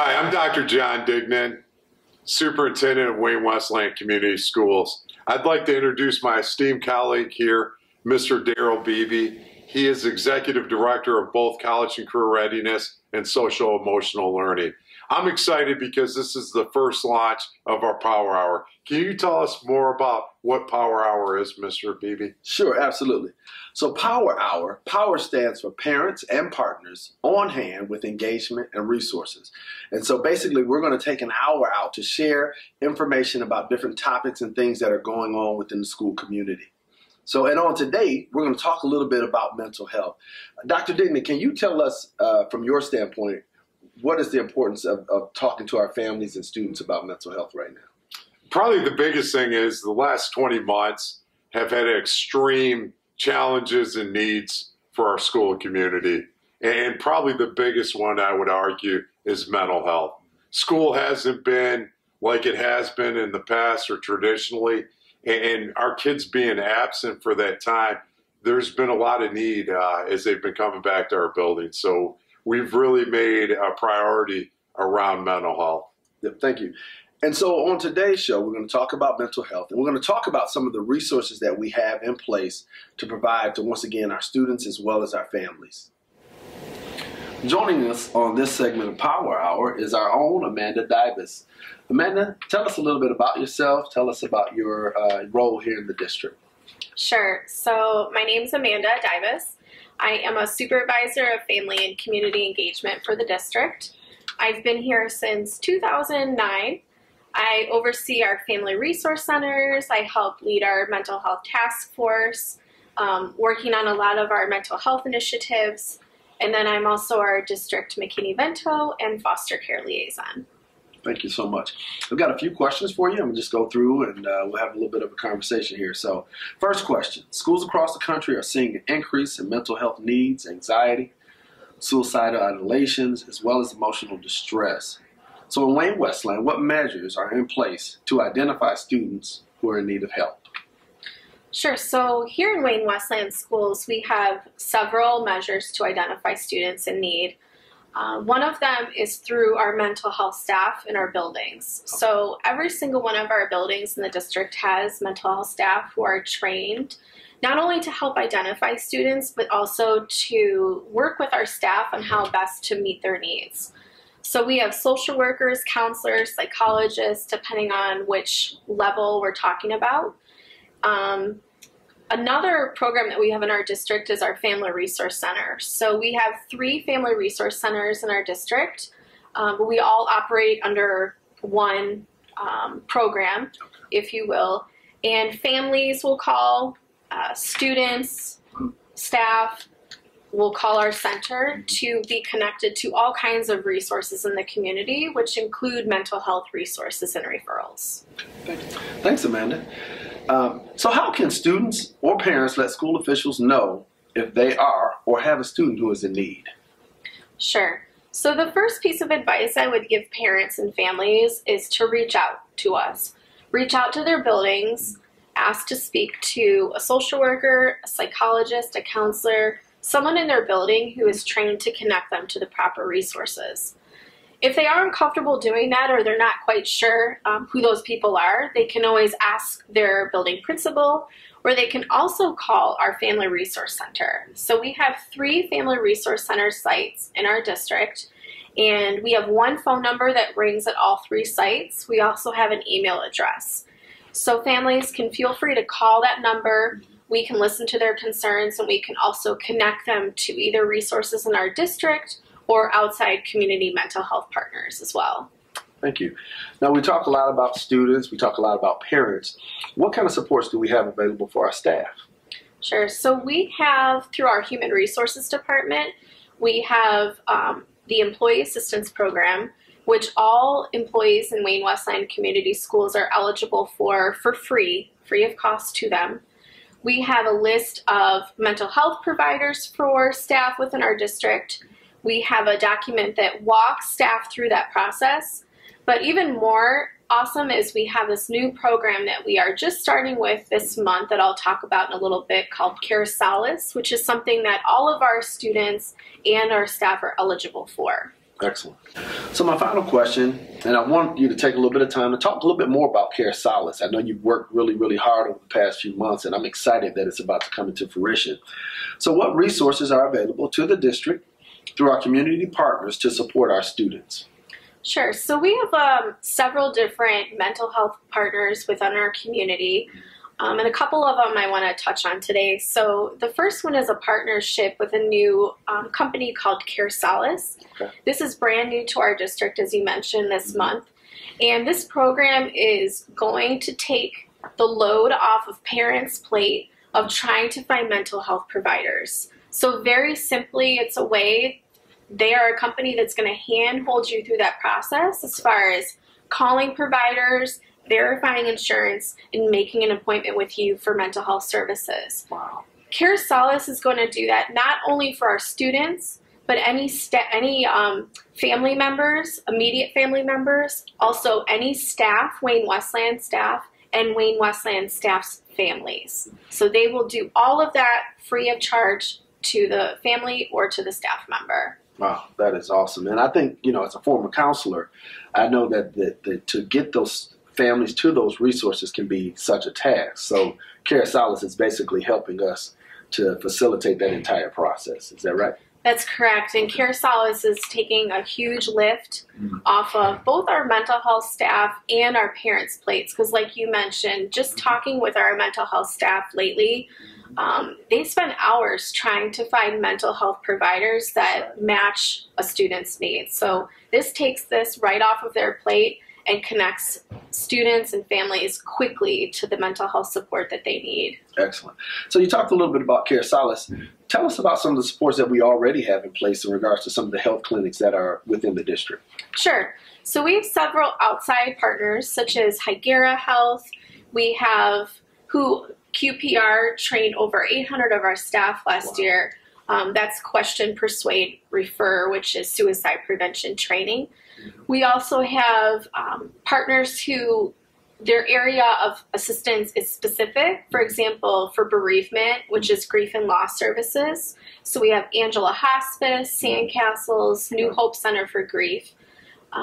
Hi, I'm Dr. John Dignan, Superintendent of Wayne Westland Community Schools. I'd like to introduce my esteemed colleague here, Mr. Daryl Beebe. He is Executive Director of both College and Career Readiness and Social Emotional Learning. I'm excited because this is the first launch of our Power Hour. Can you tell us more about what Power Hour is, Mr. Beebe? Sure, absolutely. So Power Hour, POWER stands for Parents and Partners on Hand with Engagement and Resources. And so basically we're going to take an hour out to share information about different topics and things that are going on within the school community. So, and on today, we're going to talk a little bit about mental health. Dr. Dignan, can you tell us from your standpoint, what is the importance of talking to our families and students about mental health right now? Probably the biggest thing is the last 20 months have had extreme challenges and needs for our school community. And probably the biggest one, I would argue, is mental health. School hasn't been like it has been in the past or traditionally. And our kids being absent for that time, there's been a lot of need as they've been coming back to our building. So we've really made a priority around mental health. Yep, thank you. And so on today's show, we're going to talk about mental health, and we're going to talk about some of the resources that we have in place to provide to, once again, our students as well as our families. Joining us on this segment of Power Hour is our own Amanda Davis. Amanda, tell us a little bit about yourself. Tell us about your role here in the district. Sure. So my name's Amanda Davis. I am a supervisor of family and community engagement for the district. I've been here since 2009. I oversee our family resource centers. I help lead our mental health task force, working on a lot of our mental health initiatives. And then I'm also our district McKinney-Vento and foster care liaison. Thank you so much. I've got a few questions for you. I'm going to just go through and we'll have a little bit of a conversation here. So first question, schools across the country are seeing an increase in mental health needs, anxiety, suicidal ideations, as well as emotional distress. So in Wayne Westland, what measures are in place to identify students who are in need of help? Sure. So here in Wayne Westland schools, we have several measures to identify students in need. One of them is through our mental health staff in our buildings. So every single one of our buildings in the district has mental health staff who are trained not only to help identify students, but also to work with our staff on how best to meet their needs. So we have social workers, counselors, psychologists, depending on which level we're talking about. Another program that we have in our district is our Family Resource Center. So we have 3 Family Resource Centers in our district, but we all operate under one program, if you will. And families will call, students, staff will call our center to be connected to all kinds of resources in the community, which include mental health resources and referrals. Thanks, Amanda. So how can students or parents let school officials know if they are or have a student who is in need? Sure. So the first piece of advice I would give parents and families is to reach out to us. Reach out to their buildings, ask to speak to a social worker, a psychologist, a counselor, someone in their building who is trained to connect them to the proper resources. If they aren't comfortable doing that or they're not quite sure who those people are, they can always ask their building principal, or they can also call our Family Resource Center. So we have 3 Family Resource Center sites in our district, and we have one phone number that rings at all 3 sites. We also have an email address. So families can feel free to call that number. We can listen to their concerns, and we can also connect them to either resources in our district or outside community mental health partners as well. Thank you. Now, we talk a lot about students, we talk a lot about parents. What kind of supports do we have available for our staff? Sure. So we have, through our Human Resources Department, we have the Employee Assistance Program, which all employees in Wayne Westland Community Schools are eligible for free of cost to them. We have a list of mental health providers for staff within our district. We have a document that walks staff through that process. But even more awesome is we have this new program that we are just starting with this month that I'll talk about in a little bit called Care Solace, which is something that all of our students and our staff are eligible for. Excellent. So my final question, and I want you to take a little bit of time to talk a little bit more about Care Solace. I know you've worked really, really hard over the past few months, and I'm excited that it's about to come into fruition. So what resources are available to the district through our community partners to support our students? Sure. So we have several different mental health partners within our community. And a couple of them I want to touch on today. So the first one is a partnership with a new company called Care Solace. Okay. This is brand new to our district, as you mentioned, this month. And this program is going to take the load off of parents' plate of trying to find mental health providers. So very simply, it's a way, they are a company that's going to handhold you through that process as far as calling providers, verifying insurance, and making an appointment with you for mental health services. Wow. Care Solace is going to do that not only for our students, but any family members, immediate family members, also any staff, Wayne Westland staff, and Wayne Westland staff's families. So they will do all of that free of charge to the family or to the staff member. Wow, that is awesome. And I think, as a former counselor, I know that to get those families to those resources can be such a task. So Care Solace is basically helping us to facilitate that entire process. Is that right? That's correct. And Care Solace is taking a huge lift off of both our mental health staff and our parents' plates. Because like you mentioned, just talking with our mental health staff lately, they spend hours trying to find mental health providers that match a student's needs. So this takes this right off of their plate and connects students and families quickly to the mental health support that they need. Excellent. So you talked a little bit about Care Solace. Tell us about some of the supports that we already have in place in regards to some of the health clinics that are within the district. Sure. So we have several outside partners such as Hygera Health. We have QPR trained over 800 of our staff last year. That's Question, Persuade, Refer, which is suicide prevention training. We also have partners who their area of assistance is specific. For example, for bereavement, which is grief and loss services. So we have Angela Hospice, Sandcastles, New Hope Center for Grief.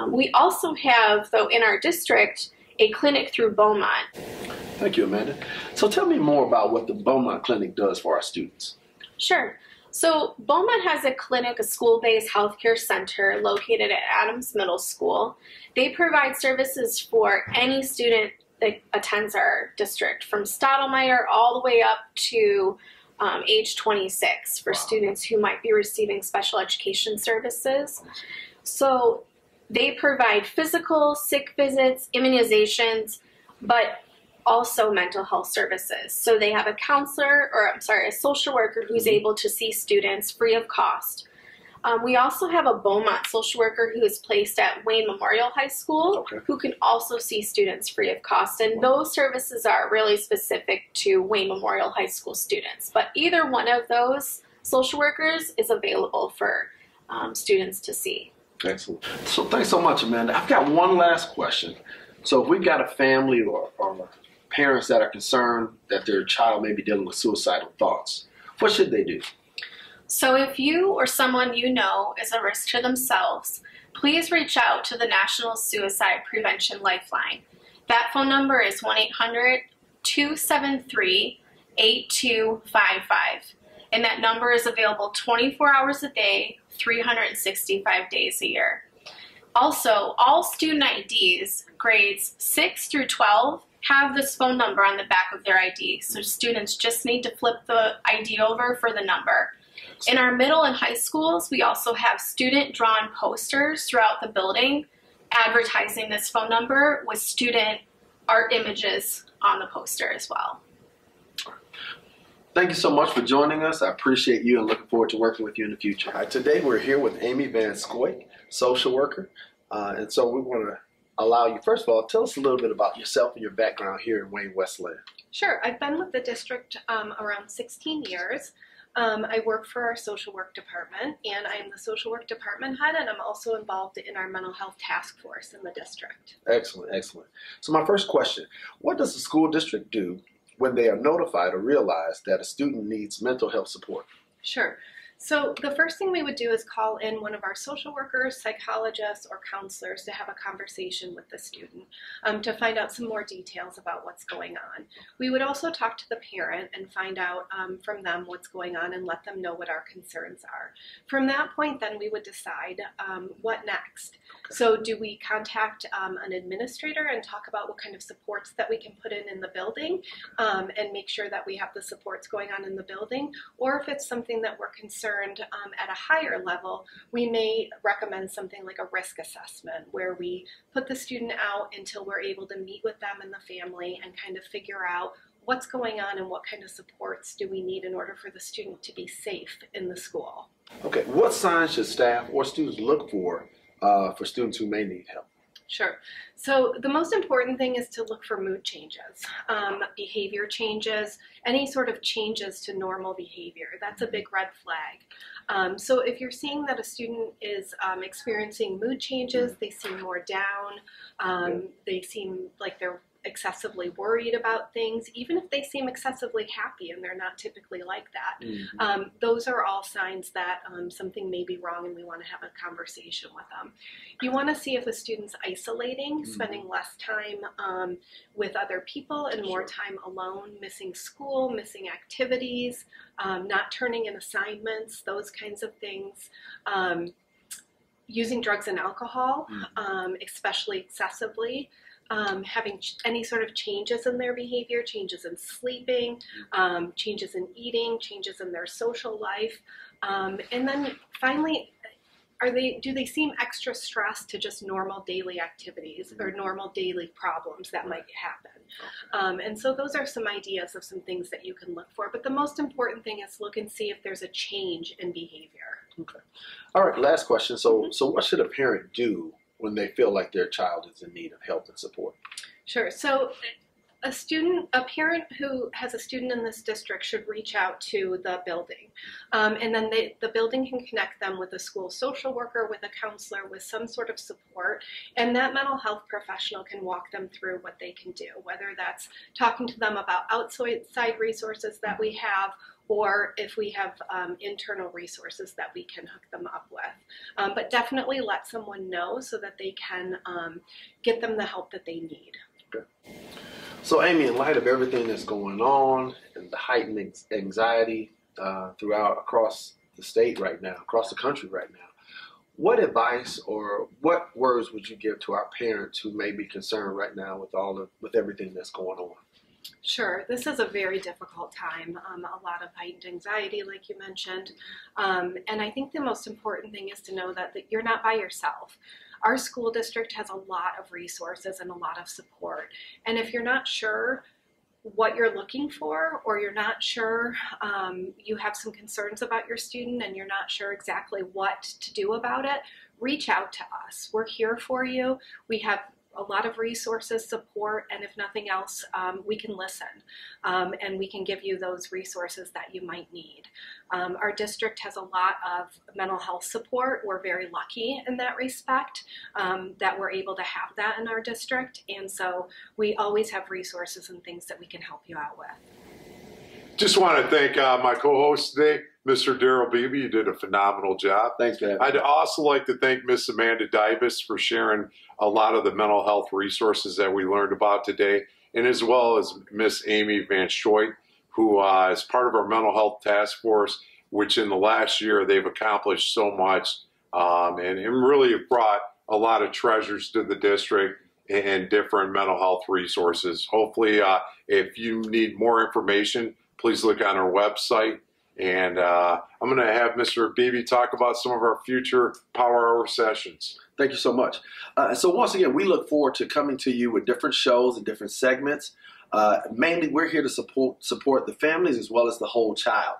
We also have, though, in our district, a clinic through Beaumont. Thank you, Amanda. So tell me more about what the Beaumont Clinic does for our students. Sure. So Beaumont has a clinic, a school-based healthcare center located at Adams Middle School. They provide services for any student that attends our district, from Stottlemyre all the way up to age 26 for students who might be receiving special education services. So they provide physical, sick visits, immunizations, but also mental health services. So they have a counselor, a social worker who's able to see students free of cost. We also have a Beaumont social worker who is placed at Wayne Memorial High School, who can also see students free of cost. And those services are really specific to Wayne Memorial High School students. But either one of those social workers is available for students to see. Excellent. So thanks so much, Amanda. I've got one last question. So if we've got a family or parents that are concerned that their child may be dealing with suicidal thoughts, what should they do? So if you or someone you know is a risk to themselves, please reach out to the National Suicide Prevention Lifeline. That phone number is 1-800-273-8255. And that number is available 24 hours a day, 365 days a year. Also, all student IDs, grades 6 through 12, have this phone number on the back of their ID. So students just need to flip the ID over for the number. In our middle and high schools, we also have student-drawn posters throughout the building advertising this phone number with student art images on the poster as well. Thank you so much for joining us. I appreciate you and looking forward to working with you in the future. Today we're here with Amy Van Scoik, social worker. And so we want to allow you, first of all, tell us a little bit about yourself and your background here in Wayne Westland. Sure. I've been with the district around 16 years. I work for our social work department, and I'm the social work department head, and I'm also involved in our mental health task force in the district. Excellent, excellent. So my first question, what does the school district do when they are notified or realize that a student needs mental health support? Sure. So the first thing we would do is call in one of our social workers, psychologists, or counselors to have a conversation with the student to find out some more details about what's going on. We would also talk to the parent and find out from them what's going on and let them know what our concerns are. From that point, then we would decide what next. So do we contact an administrator and talk about what kind of supports that we can put in the building and make sure that we have the supports going on in the building? Or if it's something that we're concerned at a higher level, we may recommend something like a risk assessment where we put the student out until we're able to meet with them and the family and kind of figure out what's going on and what kind of supports do we need in order for the student to be safe in the school. Okay, what signs should staff or students look for students who may need help? Sure. So the most important thing is to look for mood changes, behavior changes, any sort of changes to normal behavior. That's a big red flag. So if you're seeing that a student is experiencing mood changes, they seem more down, they seem like they're excessively worried about things, even if they seem excessively happy and they're not typically like that. Those are all signs that something may be wrong and we want to have a conversation with them. You want to see if a student's isolating, spending less time with other people and more time alone, missing school, missing activities, not turning in assignments, those kinds of things. Using drugs and alcohol, especially excessively. Having any sort of changes in their behavior, changes in sleeping, changes in eating, changes in their social life. And then finally, do they seem extra stressed to just normal daily activities or normal daily problems that might happen? And so those are some ideas of some things that you can look for. But the most important thing is look and see if there's a change in behavior. Okay. All right, last question. So what should a parent do when they feel like their child is in need of help and support? Sure. So a parent who has a student in this district should reach out to the building. And then the building can connect them with a school social worker, with a counselor, with some sort of support. And that mental health professional can walk them through what they can do, whether that's talking to them about outside resources that we have, or if we have internal resources that we can hook them up with. But definitely let someone know so that they can get them the help that they need. Okay. So Amy, in light of everything that's going on and the heightened anxiety across the state right now, across the country right now, what advice or what words would you give to our parents who may be concerned right now with everything that's going on? Sure. This is a very difficult time, a lot of heightened anxiety, like you mentioned. And I think the most important thing is to know that you're not by yourself. Our school district has a lot of resources and a lot of support. And if you're not sure what you're looking for, or you're not sure, you have some concerns about your student and you're not sure exactly what to do about it, reach out to us. We're here for you. We have a lot of resources, support, and if nothing else, we can listen and we can give you those resources that you might need. Our district has a lot of mental health support. We're very lucky in that respect that we're able to have that in our district, and so we always have resources and things that we can help you out with. Just want to thank my co-host today, Mr. Daryl Beebe. You did a phenomenal job. Thanks for having me. I'd also like to thank Miss Amanda Dybus for sharing a lot of the mental health resources that we learned about today, and as well as Miss Amy Van Schoit, who is part of our mental health task force, which in the last year they've accomplished so much and really have brought a lot of treasures to the district and different mental health resources. Hopefully, if you need more information, please look on our website. And I'm going to have Mr. Beebe talk about some of our future Power Hour sessions. Thank you so much. So once again, we look forward to coming to you with different shows and different segments. Mainly, we're here to support the families as well as the whole child.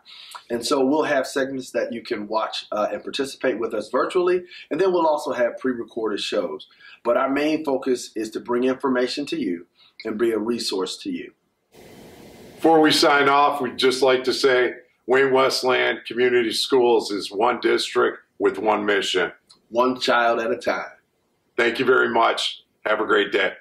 And so we'll have segments that you can watch and participate with us virtually. And then we'll also have pre-recorded shows. But our main focus is to bring information to you and be a resource to you. Before we sign off, we'd just like to say Wayne Westland Community Schools is one district with one mission. One child at a time. Thank you very much. Have a great day.